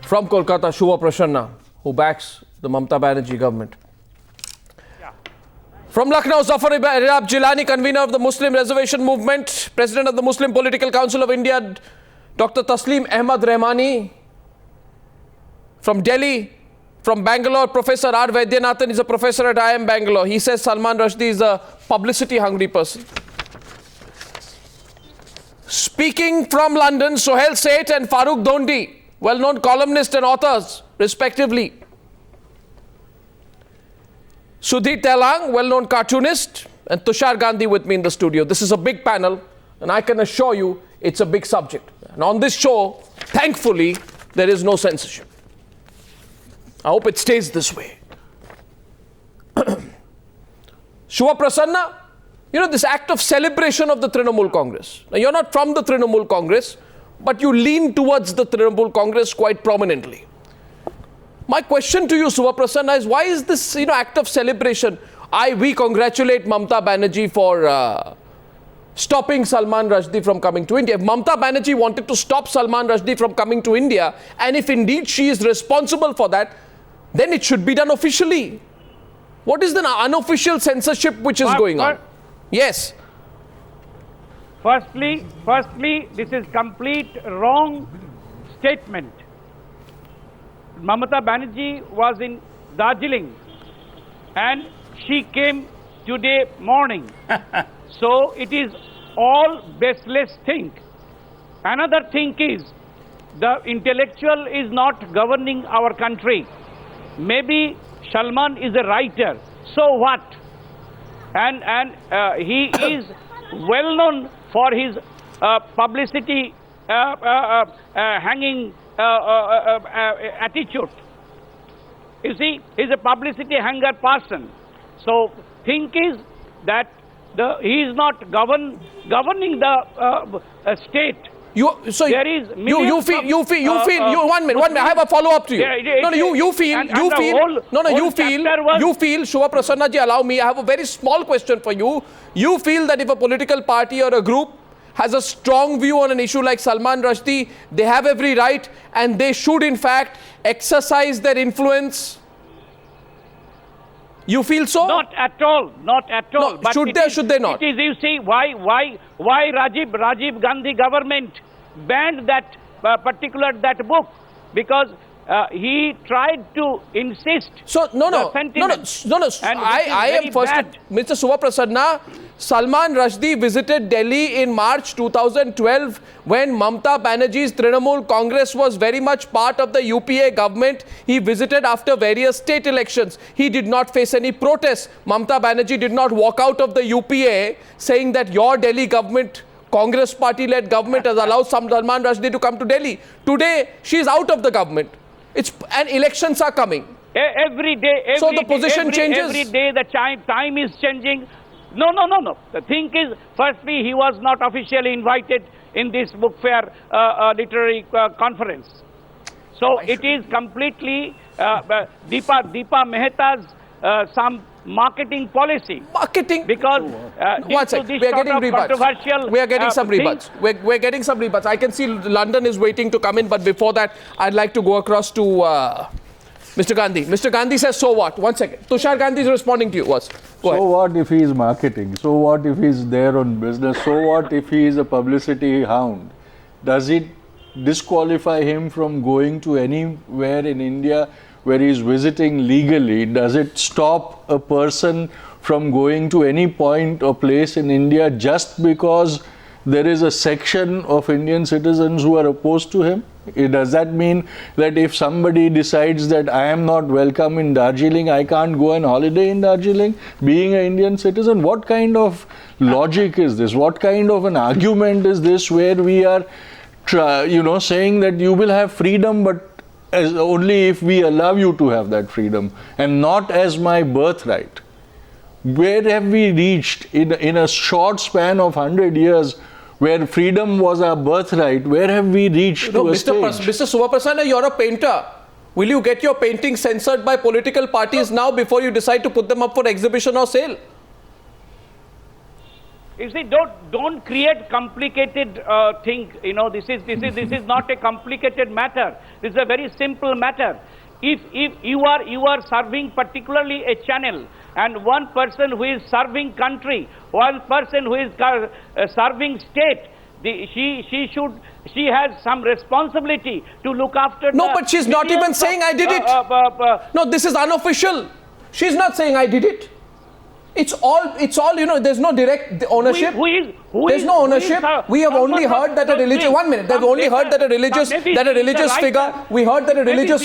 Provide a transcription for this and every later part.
From Kolkata, Shubha Prasanna, who backs the Mamata Banerjee government. From Lucknow, Zafar Irab Jilani, convener of the Muslim Reservation Movement, President of the Muslim Political Council of India, Dr. Taslim Ahmad Rahmani. From Delhi, from Bangalore, Professor R. Vaidyanathan is a professor at IIM Bangalore. He says Salman Rushdie is a publicity-hungry person. Speaking from London, Sohail Seth and Farooq Dondi, well-known columnists and authors, respectively. Sudhir Telang, well-known cartoonist, and Tushar Gandhi with me in the studio. This is a big panel, and I can assure you it's a big subject. And on this show, thankfully, there is no censorship. I hope it stays this way. Shubha Prasanna, you know, this act of celebration of the Trinamool Congress. Now, you're not from the Trinamool Congress, but you lean towards the Trinamool Congress quite prominently. My question to you, Shubha Prasanna, is why is this, act of celebration? We congratulate Mamata Banerjee for stopping Salman Rushdie from coming to India. If Mamata Banerjee wanted to stop Salman Rushdie from coming to India, and if indeed she is responsible for that, then it should be done officially. What is the unofficial censorship which is going on? Yes. Firstly, this is complete wrong statement. Mamata Banerjee was in Darjeeling and she came today morning. So it is all baseless thing. Another thing is the intellectual is not governing our country. Maybe Salman is a writer. So what? And he is well known for his publicity hanging attitude. You see, he's a publicity hanger person. So thing is that he is not governing the state. You feel 1 minute, I have a follow up to you. You feel, Shubha Prasanna ji, allow me, I have a very small question for you. You feel that if a political party or a group has a strong view on an issue like Salman Rushdie, they have every right and they should in fact exercise their influence? You feel so? Not at all. No, but should they not? It is, you see, why Rajiv Gandhi government banned that that book? Because he tried to insist. So no. I am first. Mr. Shubha Prasanna, Salman Rushdie visited Delhi in March 2012 when Mamata Banerjee's Trinamool Congress was very much part of the UPA government. He visited after various state elections. He did not face any protests. Mamata Banerjee did not walk out of the UPA saying that your Delhi government, Congress party-led government, has allowed Salman Rushdie to come to Delhi. Today, she is out of the government. And elections are coming. Every day. So the position changes? Every day the time is changing. No. The thing is, firstly, he was not officially invited in this book fair literary conference. So it is completely Deepa Mehta's some marketing policy. Marketing? Because one second, we are getting rebuts. We are getting some rebuts. We're getting some rebuts. I can see London is waiting to come in, but before that, I'd like to go across to Mr. Gandhi. Mr. Gandhi says, so what? One second. Tushar Gandhi is responding to you. Go ahead. What if he is marketing? So what if he is there on business? So what if he is a publicity hound? Does it disqualify him from going to anywhere in India where he is visiting legally? Does it stop a person from going to any point or place in India just because there is a section of Indian citizens who are opposed to him? Does that mean that if somebody decides that I am not welcome in Darjeeling, I can't go on holiday in Darjeeling, being an Indian citizen? What kind of logic is this? What kind of an argument is this where we are saying that you will have freedom, but only if we allow you to have that freedom and not as my birthright? Where have we reached in a short span of 100 years where freedom was our birthright? Where have we reached to a stage? Mr. Shubha Prasanna, you're a painter. Will you get your paintings censored by political parties now before you decide to put them up for exhibition or sale? You see, don't create complicated thing. You know, this is not a complicated matter. This is a very simple matter. If you are serving particularly a channel, and one person who is serving country, one person who is serving state, she has some responsibility to look after. No, but she's not even saying I did it. No, this is unofficial. She's not saying I did it. It's all, you know, there's no direct ownership. There's no ownership. We have only heard that a religious, 1 minute, they've only heard that a religious figure, we heard that a religious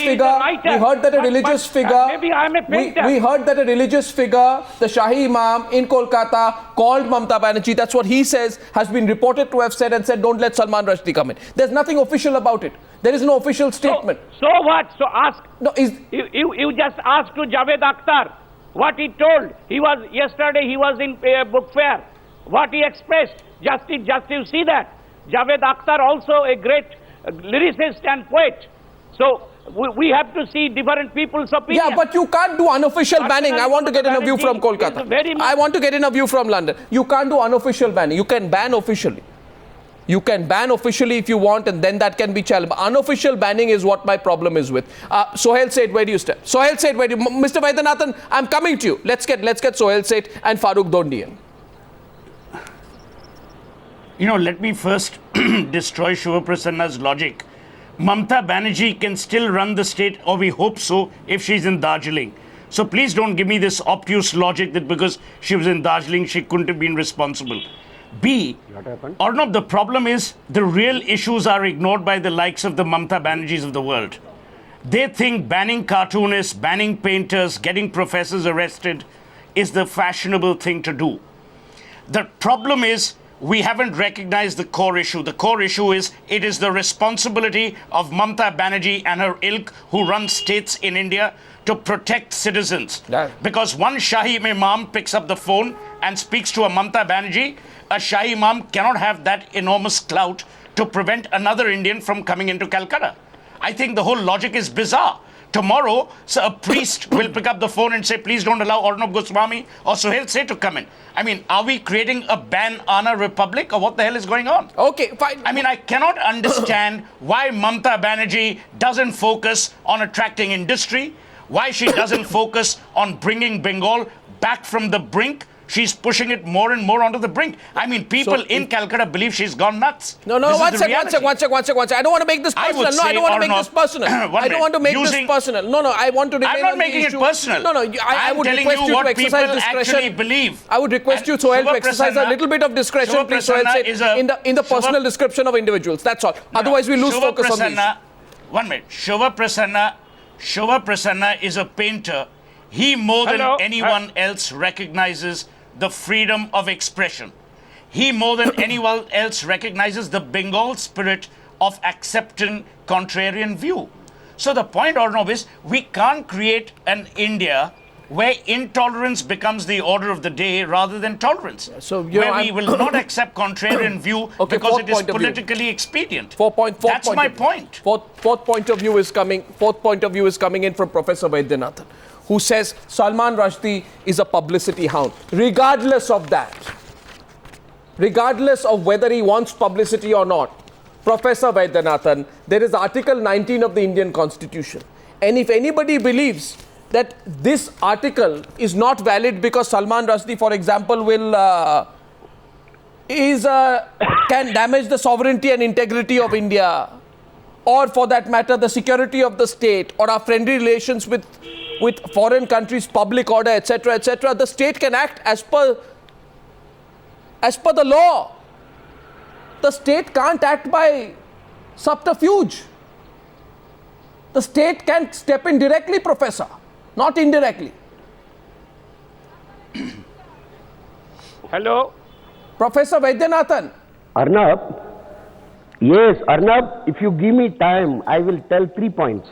figure, maybe I'm a painter. We heard that a religious figure, the Shahi Imam in Kolkata, called Mamta Banerjee, that's what he says, has been reported to have said and said, don't let Salman Rushdie come in. There's nothing official about it. There is no official statement. So what? So ask. No, you just ask to Javed Akhtar. What he told, yesterday he was in book fair. What he expressed, just you see that. Javed Akhtar also a great lyricist and poet. So we have to see different people's opinion. Yeah, but you can't do unofficial banning. I want to get in a view from Kolkata. I want to get in a view from London. You can't do unofficial banning. You can ban officially. You can ban officially if you want, and then that can be challenged. But unofficial banning is what my problem is with. Sohail Seth, where do you stand? Sohail Seth, where do you... Mr. Vaidyanathan, I'm coming to you. Let's get Sohail Seth and Farooq Dondi in. You know, let me first destroy Shiva Prasanna's logic. Mamta Banerjee can still run the state, or we hope so, if she's in Darjeeling. So please don't give me this obtuse logic that because she was in Darjeeling, she couldn't have been responsible. B, Arnab, the problem is the real issues are ignored by the likes of the Mamta Banerjees of the world. They think banning cartoonists, banning painters, getting professors arrested is the fashionable thing to do. The problem is we haven't recognized the core issue. The core issue is it is the responsibility of Mamta Banerjee and her ilk who run states in India to protect citizens. Because one Shahi Imam picks up the phone and speaks to a Mamta Banerjee, a Shahi Imam cannot have that enormous clout to prevent another Indian from coming into Calcutta. I think the whole logic is bizarre. Tomorrow, so a priest will pick up the phone and say, please don't allow Arnab Goswami or Sohail Seth to come in. I mean, are we creating a ban-ana republic, or what the hell is going on? Okay, fine. I mean, I cannot understand why Mamta Banerjee doesn't focus on attracting industry, why she doesn't focus on bringing Bengal back from the brink. She's pushing it more and more onto the brink. I mean, people in Calcutta believe she's gone nuts. No, one second. I don't want to make this personal. I don't want to make this personal. I don't want to make this personal. No, I want to remain I'm not making it personal. No, I would request you to exercise discretion. Believe. I would request you, Sohail, to exercise a little bit of discretion, please, Sohail, in the personal description of individuals. That's all. Otherwise, we lose focus on these. 1 minute. Shiva Prasanna is a painter. He more than anyone else recognizes the freedom of expression. He more than anyone else recognizes the Bengal spirit of accepting contrarian view. So the point, Arnab, is we can't create an India where intolerance becomes the order of the day rather than tolerance. So where we will not accept contrarian view because it is politically expedient. That's my point. Fourth point of view is coming in from Professor Vaidyanathan, who says Salman Rushdie is a publicity hound. Regardless of that, regardless of whether he wants publicity or not, Professor Vaidyanathan, there is Article 19 of the Indian Constitution. And if anybody believes that this article is not valid because Salman Rushdie, for example, can damage the sovereignty and integrity of India, or for that matter, the security of the state, or our friendly relations with foreign countries, public order, etc., the state can act as per the law. The state can't act by subterfuge. The state can step in directly, Professor, not indirectly. Hello? Professor Vaidyanathan. Arnab, yes, Arnab, if you give me time, I will tell 3 points.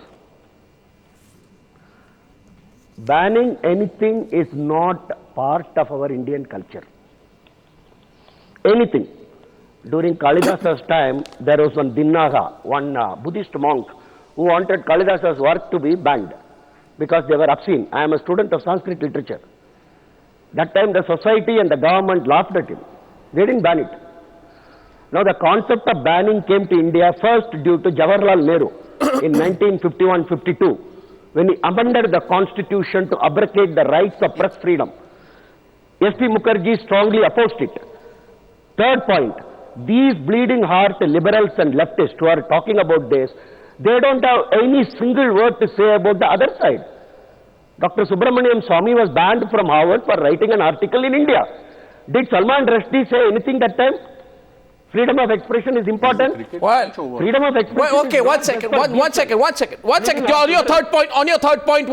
Banning anything is not part of our Indian culture. Anything. During Kalidasa's time, there was one Dinnaha, one Buddhist monk, who wanted Kalidasa's work to be banned because they were obscene. I am a student of Sanskrit literature. That time the society and the government laughed at him. They didn't ban it. Now the concept of banning came to India first due to Jawaharlal Nehru in 1951-52 when he amended the constitution to abrogate the rights of press freedom. S.P. Mukherjee strongly opposed it. Third point, these bleeding heart liberals and leftists who are talking about this, they don't have any single word to say about the other side. Dr. Subramaniam Swamy was banned from Harvard for writing an article in India. Did Salman Rushdie say anything that time? Freedom of expression is important. Well, Freedom of expression. well, okay, is one not second. just One second. On your third point. On your third point.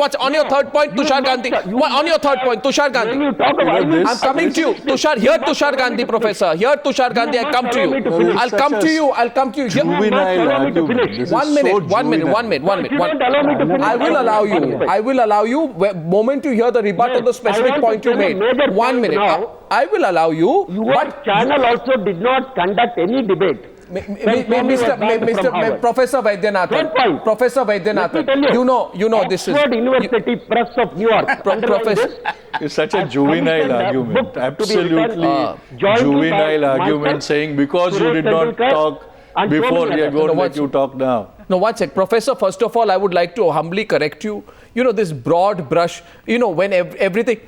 Tushar Gandhi. On your third point, Tushar Gandhi. When you talk about I'm coming to you, Tushar. Here, Tushar Gandhi, Professor. Here, Tushar Gandhi. I come to you. I'll come to you. I'll come to you. Here. Juvenile argument. This is One so minute. don't allow me to finish. I will allow you. I will allow you. Moment you hear the rebuttal of the specific I want point to you tell made. a major 1 point minute. now. I will allow you. Your channel also did not conduct any debate. Professor Vaidyanathan. Professor Vaidyanathan. You know this is. Oxford University Press of New York. Professor. It's such a juvenile argument. Absolutely juvenile argument saying because you did not talk before, we are going to let you talk now. No, one sec. Professor, first of all, I would like to humbly correct you. You know, this broad brush, you know, when everything...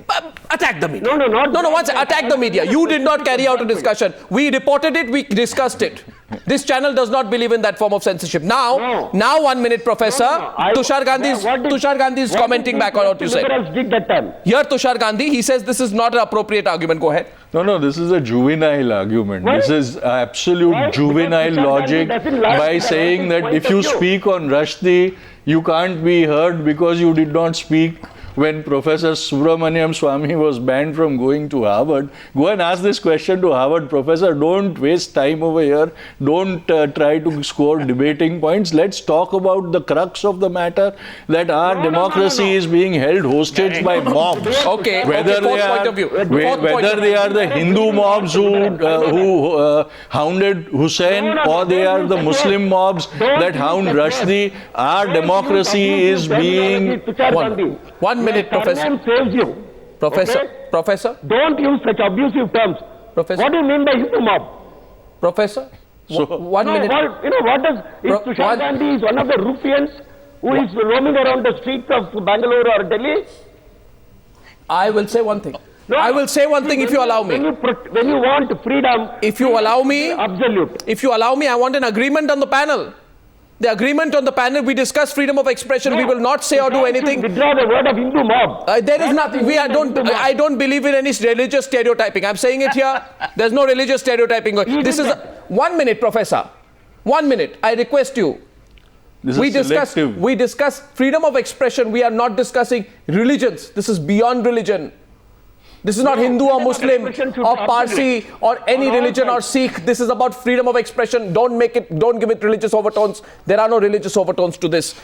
Attack the media. No, one sec. Attack the media. You did not carry out a discussion. We reported it, we discussed it. This channel does not believe in that form of censorship. Now 1 minute, Professor. Tushar Gandhi is commenting back on what you said. Did that time? Here, Tushar Gandhi, he says this is not an appropriate argument. Go ahead. No, this is a juvenile argument. Why? This is absolute Why? juvenile Because logic doesn't like by the saying that point if of you view. speak on Rushdie, you can't be heard because you did not speak when Professor Subramaniam Swamy was banned from going to Harvard. Go and ask this question to Harvard professor. Don't waste time over here. Don't try to score debating points. Let's talk about the crux of the matter, that our democracy is being held hostage by mobs. Okay, Whether fourth point of view. whether they are the Hindu mobs who hounded Hussein or they are the Muslim mobs that hound Rushdie, our democracy is being... 1 minute, Professor. Saves you. Professor. Don't use such abusive terms. Professor. What do you mean by Hindu mob? Professor. So, 1 minute. What does... Tushar Gandhi is one of the ruffians who is roaming around the streets of Bangalore or Delhi. I will say one thing. No, I will say one thing if you allow me. When you want freedom... If you allow me... Absolute. If you allow me, I want an agreement on the panel. The agreement on the panel, we discuss freedom of expression. We will not say or do anything. Withdraw the word of Hindu mob. There is nothing. I don't believe in any religious stereotyping. I'm saying it here. There's no religious stereotyping. This is 1 minute, Professor. 1 minute. I request you. We discuss freedom of expression. We are not discussing religions. This is beyond religion. This is not Hindu or Muslim or Parsi or any religion or Sikh. This is about freedom of expression. Don't give it religious overtones. There are no religious overtones to this.